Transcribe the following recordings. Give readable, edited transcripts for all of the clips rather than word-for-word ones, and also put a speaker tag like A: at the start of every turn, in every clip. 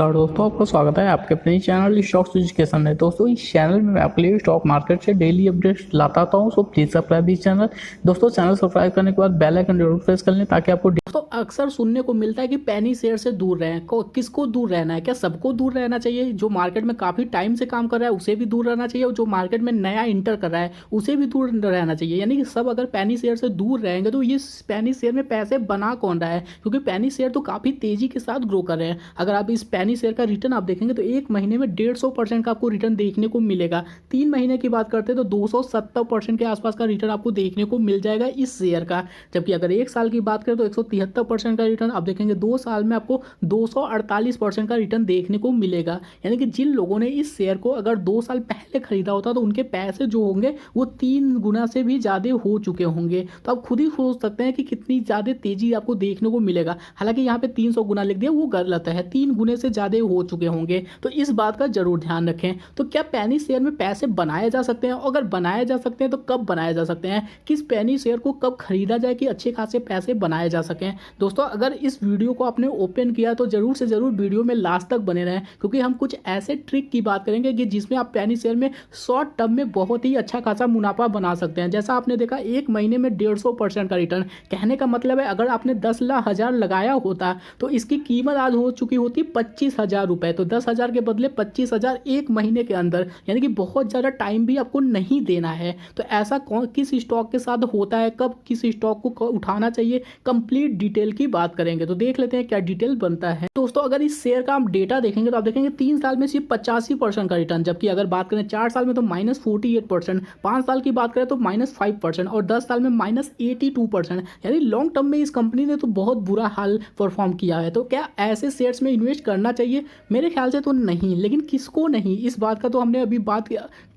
A: नमस्कार दोस्तों, आपका स्वागत है आपके अपने चैनल स्टॉक्स एजुकेशन में। दोस्तों इस चैनल में मैं आपके लिए स्टॉक मार्केट से डेली अपडेट्स लाता हूं, so please subscribe this channel. दोस्तों चैनल सब्सक्राइब करने के बाद बेल आइकन जरूर प्रेस कर लें ताकि आपको दोस्तों अक्सर सुनने को मिलता है कि पेनी शेयर से दूर रहें। किसको दूर रहना है? क्या सबको दूर रहना चाहिए? जो मार्केट में काफी टाइम से काम कर रहा है उसे भी दूर रहना चाहिए, और जो मार्केट में नया इंटर कर रहा है उसे भी दूर रहना चाहिए। यानी कि सब अगर पेनी शेयर से दूर रहेंगे तो ये पेनी शेयर में पैसे बना कौन रहा है? क्योंकि पेनी शेयर तो काफी तेजी के साथ ग्रो कर रहे हैं। अगर आप इस पेनी शेयर का रिटर्न आप देखेंगे तो एक महीने में 150% का आपको रिटर्न देखने को मिलेगा। 3 महीने की बात करते हैं तो 270% के आसपास का रिटर्न आपको देखने को मिल जाएगा इस शेयर का। जबकि अगर 1 साल की बात करें तो 173% का रिटर्न आप देखेंगे। 2 साल में आपको 248% का रिटर्न देखने को मिलेगा। यानी कि जिन लोगों ने इस शेयर को अगर 2 साल पहले खरीदा होता तो उनके पैसे जो होंगे वो 3 गुना से भी ज़्यादा हो चुके होंगे। तो आप खुद ही सोच सकते हैं कि कितनी ज़्यादा तेजी आपको देखने को मिलेगा। हालांकि यहाँ पे 300 गुना लिख दिया, वो गलत है, 3 गुने से ज़्यादा हो चुके होंगे। तो इस बात का जरूर ध्यान रखें। तो क्या पेनी शेयर में पैसे बनाए जा सकते हैं? अगर बनाए जा सकते हैं तो कब बनाए जा सकते हैं? किस पेनी शेयर को कब खरीदा जाए कि अच्छे खासे पैसे बनाए जा सकें? दोस्तों अगर इस वीडियो को आपने ओपन किया तो जरूर से जरूर वीडियो में लास्ट तक बने रहें, क्योंकि हम कुछ ऐसे ट्रिक की बात करेंगे कि जिसमें आप पेनी शेयर में शॉर्ट टर्म में बहुत ही अच्छा खासा मुनाफा बना सकते हैं। जैसा आपने देखा एक महीने में 150% का रिटर्न। कहने का मतलब है अगर आपने 10,00,000 लगाया होता तो इसकी कीमत आज हो चुकी होती 25,000 रुपए। तो 10,000 के बदले 25,000 एक महीने के अंदर, यानी कि बहुत ज़्यादा टाइम भी आपको नहीं देना है। तो ऐसा किस स्टॉक के साथ होता है, कब किस स्टॉक को उठाना चाहिए, कंप्लीट डिटेल की बात करेंगे। तो देख लेते हैं क्या डिटेल बनता है। दोस्तों अगर इस शेयर का आप डेटा देखेंगे तो आप देखेंगे 3 साल में सिर्फ 85% का रिटर्न, जबकि अगर बात करें 4 साल में तो -48%, 5 साल की बात करें तो -5% और 10 साल में -82%। यानी लॉन्ग टर्म में इस कंपनी ने तो बहुत बुरा हाल परफॉर्म किया है। तो क्या ऐसे शेयर्स में इन्वेस्ट करना चाहिए? मेरे ख्याल से तो नहीं, लेकिन किसको नहीं, इस बात का तो हमने अभी बात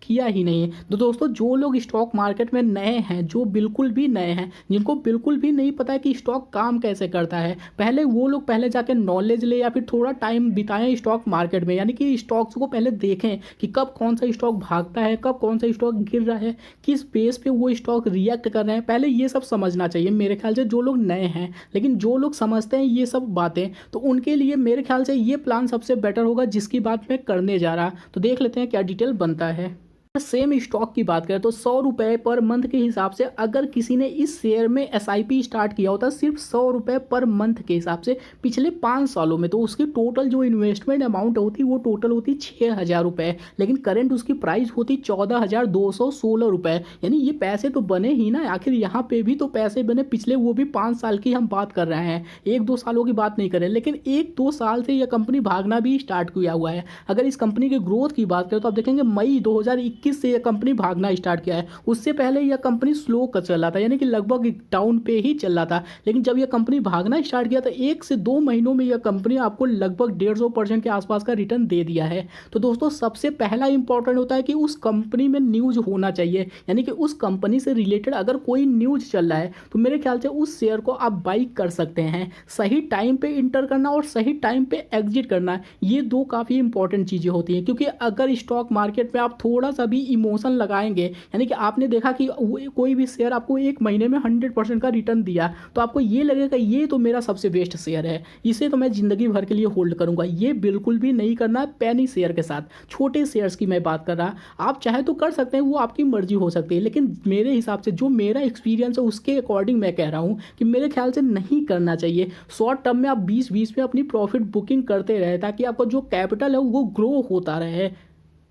A: किया ही नहीं। तो दोस्तों जो लोग स्टॉक मार्केट में नए हैं, जो बिल्कुल भी नए हैं, जिनको बिल्कुल भी नहीं पता है कि स्टॉक काम कैसे करता है, पहले वो लोग पहले जाके नॉलेज ले या फिर थोड़ा टाइम बिताएं स्टॉक मार्केट में। यानी कि स्टॉक्स को पहले देखें कि कब कौन सा स्टॉक भागता है, कब कौन सा स्टॉक गिर रहा है, किस बेस पे वो स्टॉक रिएक्ट कर रहे हैं, पहले ये सब समझना चाहिए मेरे ख्याल से, जो लोग नए हैं। लेकिन जो लोग समझते हैं ये सब बातें तो उनके लिए मेरे ख्याल से ये प्लान सबसे बेटर होगा जिसकी बात मैं करने जा रहा। तो देख लेते हैं क्या डिटेल बनता है। सेम स्टॉक की बात करें तो 100 रुपये पर मंथ के हिसाब से अगर किसी ने इस शेयर में SIP स्टार्ट किया होता सिर्फ 100 रुपये पर मंथ के हिसाब से पिछले 5 सालों में, तो उसकी टोटल जो इन्वेस्टमेंट अमाउंट होती वो टोटल होती 6,000 रुपये। लेकिन करंट उसकी प्राइस होती 14,216 रुपये। यानी ये पैसे तो बने ही ना, आखिर यहाँ पे भी तो पैसे बने पिछले, वो भी 5 साल की हम बात कर रहे हैं, 1-2 सालों की बात नहीं कर रहे। लेकिन 1-2 साल से यह कंपनी भागना भी स्टार्ट किया हुआ है। अगर इस कंपनी की ग्रोथ की बात करें तो आप देखेंगे मई 2021 से यह कंपनी भागना स्टार्ट किया है। उससे पहले यह कंपनी स्लो कर चल रहा था, यानी कि लगभग डाउन पे ही चल रहा था। लेकिन जब यह कंपनी भागना स्टार्ट किया तो 1 से 2 महीनों में यह कंपनी आपको लगभग 150% के आसपास का रिटर्न दे दिया है। तो दोस्तों सबसे पहला इंपॉर्टेंट होता है कि उस कंपनी में न्यूज होना चाहिए, यानी कि उस कंपनी से रिलेटेड अगर कोई न्यूज चल रहा है तो मेरे ख्याल से उस शेयर को आप बाई कर सकते हैं। सही टाइम पे इंटर करना और सही टाइम पे एग्जिट करना, ये 2 काफ़ी इंपॉर्टेंट चीज़ें होती हैं। क्योंकि अगर स्टॉक मार्केट में आप थोड़ा सा भी इमोशन लगाएंगे, यानी कि आपने देखा कि कोई भी शेयर आपको 1 महीने में 100% का रिटर्न दिया, तो आपको ये लगेगा ये तो मेरा सबसे बेस्ट शेयर है, इसे तो मैं ज़िंदगी भर के लिए होल्ड करूंगा। ये बिल्कुल भी नहीं करना है पेनी शेयर के साथ। छोटे शेयर्स की मैं बात कर रहा, आप चाहे तो कर सकते हैं, वो आपकी मर्जी हो सकती है। लेकिन मेरे हिसाब से जो मेरा एक्सपीरियंस है उसके अकॉर्डिंग मैं कह रहा हूँ कि मेरे ख्याल से नहीं करना चाहिए। शॉर्ट टर्म में आप 20-20 में अपनी प्रॉफिट बुकिंग करते रहे ताकि आपका जो कैपिटल है वो ग्रो होता रहे।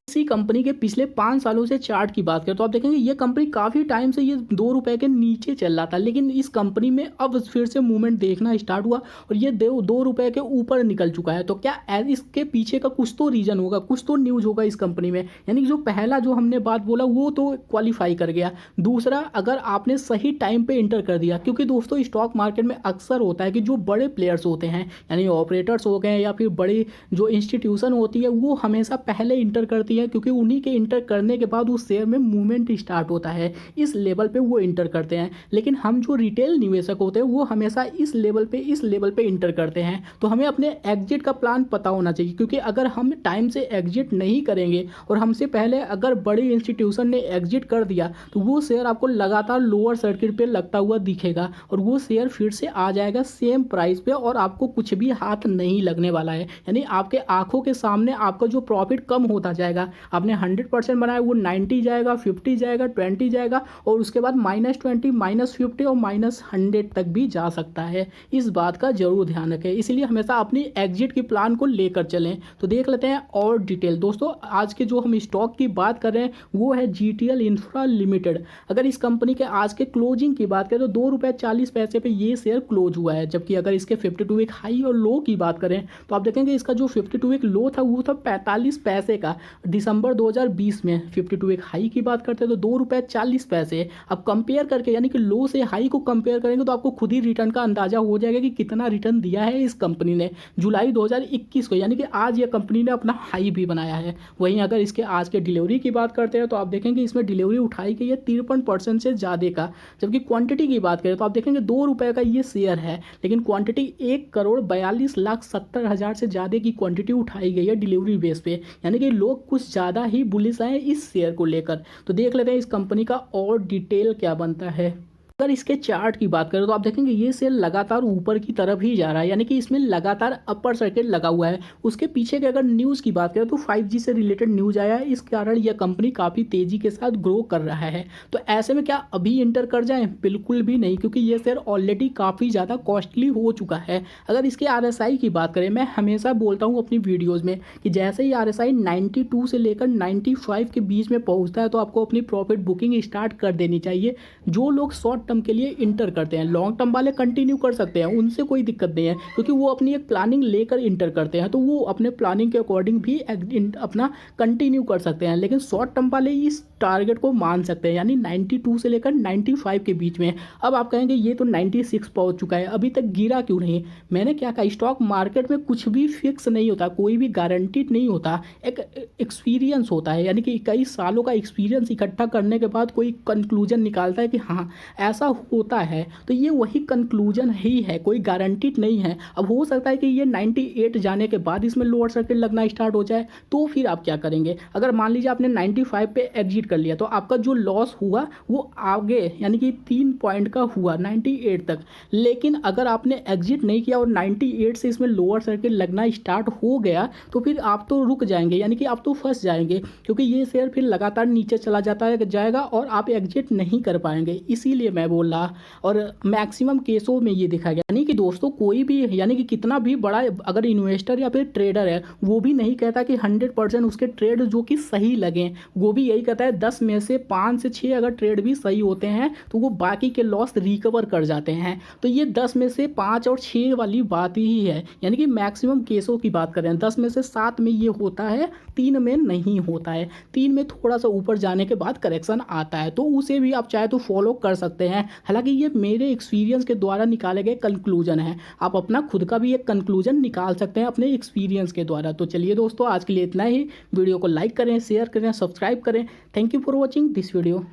A: इसी कंपनी के पिछले 5 सालों से चार्ट की बात करें तो आप देखेंगे ये कंपनी काफ़ी टाइम से ये 2 रुपए के नीचे चल रहा था, लेकिन इस कंपनी में अब फिर से मूवमेंट देखना स्टार्ट हुआ और ये 2 रुपए के ऊपर निकल चुका है। तो क्या इसके पीछे का कुछ तो रीज़न होगा, कुछ तो न्यूज़ होगा इस कंपनी में। यानी कि जो पहला जो हमने बात बोला वो तो क्वालिफाई कर गया। दूसरा, अगर आपने सही टाइम पर इंटर कर दिया, क्योंकि दोस्तों स्टॉक मार्केट में अक्सर होता है कि जो बड़े प्लेयर्स होते हैं, यानी ऑपरेटर्स हो गए या फिर बड़ी जो इंस्टीट्यूशन होती है, वो हमेशा पहले इंटर करती है हैं, क्योंकि उन्हीं के इंटर करने के बाद उस शेयर में मूवमेंट स्टार्ट होता है, इस लेवल पे वो इंटर करते हैं। लेकिन हम जो रिटेल निवेशक होते हैं वो हमेशा इस लेवल पे इंटर करते हैं। तो हमें अपने एग्जिट का प्लान पता होना चाहिए, क्योंकि अगर हम टाइम से एग्जिट नहीं करेंगे और हमसे पहले अगर बड़ी इंस्टीट्यूशन ने एग्जिट कर दिया तो वो शेयर आपको लगातार लोअर सर्किट पे लगता हुआ दिखेगा और वो शेयर फिर से आ जाएगा सेम प्राइस पे और आपको कुछ भी हाथ नहीं लगने वाला है। यानी आपके आंखों के सामने आपका जो प्रॉफिट कम होता जाएगा, आपने 100% बनाया वो 90 जाएगा, 50 जाएगा, 20 जाएगा और उसके बाद -20, -50 और -100 तक भी जा सकता है। इस बात का जरूर ध्यान रखें, इसलिए हमेशा अपनी एग्जिट की प्लान को लेकर चलें। तो देख लेते हैं और डिटेल। दोस्तों आज के जो हम स्टॉक की बात कर रहे हैं वो है GTL इंफ्रा लिमिटेड। अगर इस कंपनी के आज के क्लोजिंग की बात करें तो ₹2.40 पे ये शेयर क्लोज हुआ है, जबकि अगर इसके 52 वीक हाई और लो की बात करें तो आप देखेंगे इसका जो 52 वीक लो था वो था 45 पैसे का दिसंबर 2020 में। 52 वीक हाई की बात करते हैं तो ₹2.40। अब कंपेयर करके यानी कि लो से हाई को कंपेयर करेंगे तो आपको खुद ही रिटर्न का अंदाजा हो जाएगा कि कितना रिटर्न दिया है इस कंपनी ने जुलाई 2021 को, यानी कि आज ये कंपनी ने अपना हाई भी बनाया है। वहीं अगर इसके आज के डिलीवरी की बात करते हैं तो आप देखेंगे इसमें डिलीवरी उठाई गई है 53% से ज़्यादा का। जबकि क्वांटिटी की बात करें तो आप देखेंगे ₹2 का ये शेयर है, लेकिन क्वांटिटी 1,42,70,000 से ज़्यादा की क्वांटिटी उठाई गई है डिलीवरी बेस पे, यानी कि लोग कुछ ज़्यादा ही बुलिश हैं इस शेयर को लेकर। तो देख लेते हैं इस कंपनी का और डिटेल क्या बनता है। अगर इसके चार्ट की बात करें तो आप देखेंगे ये शेयर लगातार ऊपर की तरफ ही जा रहा है, यानी कि इसमें लगातार अपर सर्किट लगा हुआ है। उसके पीछे के अगर न्यूज़ की बात करें तो 5G से रिलेटेड न्यूज़ आया है, इस कारण यह कंपनी काफ़ी तेज़ी के साथ ग्रो कर रहा है। तो ऐसे में क्या अभी इंटर कर जाएं? बिल्कुल भी नहीं, क्योंकि ये शेयर ऑलरेडी काफ़ी ज़्यादा कॉस्टली हो चुका है। अगर इसके RSI की बात करें, मैं हमेशा बोलता हूँ अपनी वीडियोज़ में कि जैसे ही RSI 92 से लेकर 95 के बीच में पहुँचता है तो आपको अपनी प्रॉफिट बुकिंग स्टार्ट कर देनी चाहिए। जो लोग शॉर्ट टर्म के लिए इंटर करते हैं, लॉन्ग टर्म वाले कंटिन्यू कर सकते हैं, उनसे कोई दिक्कत नहीं है, क्योंकि वो अपनी एक प्लानिंग लेकर इंटर करते हैं, तो वो अपने प्लानिंग के अकॉर्डिंग भी अपना कंटिन्यू कर सकते हैं। लेकिन शॉर्ट टर्म वाले इस टारगेट को मान सकते हैं, यानी 92 से लेकर 95 के बीच में। अब आप कहेंगे ये तो 96 पहुंच चुका है, अभी तक गिरा क्यों नहीं? मैंने क्या कहा, स्टॉक मार्केट में कुछ भी फिक्स नहीं होता, कोई भी गारंटीड नहीं होता, एक एक्सपीरियंस होता है, यानी कि कई सालों का एक्सपीरियंस इकट्ठा करने के बाद कोई कंक्लूजन निकालता है कि हाँ ऐसा होता है। तो ये वही कंक्लूजन ही है, कोई गारंटीड नहीं है। अब हो सकता है कि ये 98 जाने के बाद इसमें लोअर सर्किट लगना स्टार्ट हो जाए, तो फिर आप क्या करेंगे? अगर मान लीजिए आपने 95 पे एग्जिट कर लिया तो आपका जो लॉस हुआ वो आगे यानी कि 3 पॉइंट का हुआ 98 तक। लेकिन अगर आपने एग्जिट नहीं किया और 98 से इसमें लोअर सर्किट लगना स्टार्ट हो गया तो फिर आप तो रुक जाएंगे, यानी कि आप तो फंस जाएंगे, क्योंकि ये शेयर फिर लगातार नीचे चला जाएगा और आप एग्जिट नहीं कर पाएंगे। इसीलिए मैं बोल रहा, और मैक्सिमम केसों में ये देखा गया। यानी कि दोस्तों कोई भी, यानी कि कितना भी बड़ा अगर इन्वेस्टर या फिर ट्रेडर है वो भी नहीं कहता कि 100% उसके ट्रेड जो कि सही लगे, वो भी यही कहता है 10 में से 5 से 6 अगर ट्रेड भी सही होते हैं तो वो बाकी के लॉस रिकवर कर जाते हैं। तो ये 10 में से 5 और 6 वाली बात ही है, यानी कि मैक्सिमम केसों की बात करें 10 में से 7 में ये होता है, 3 में नहीं होता है। 3 में थोड़ा सा ऊपर जाने के बाद करेक्शन आता है, तो उसे भी आप चाहे तो फॉलो कर सकते हैं। हालांकि ये मेरे एक्सपीरियंस के द्वारा निकाले गए कंक्लूजन है, आप अपना खुद का भी एक कंक्लूजन निकाल सकते हैं अपने एक्सपीरियंस के द्वारा। तो चलिए दोस्तों आज के लिए इतना ही। वीडियो को लाइक करें, शेयर करें, सब्सक्राइब करें। Thank you for watching this video.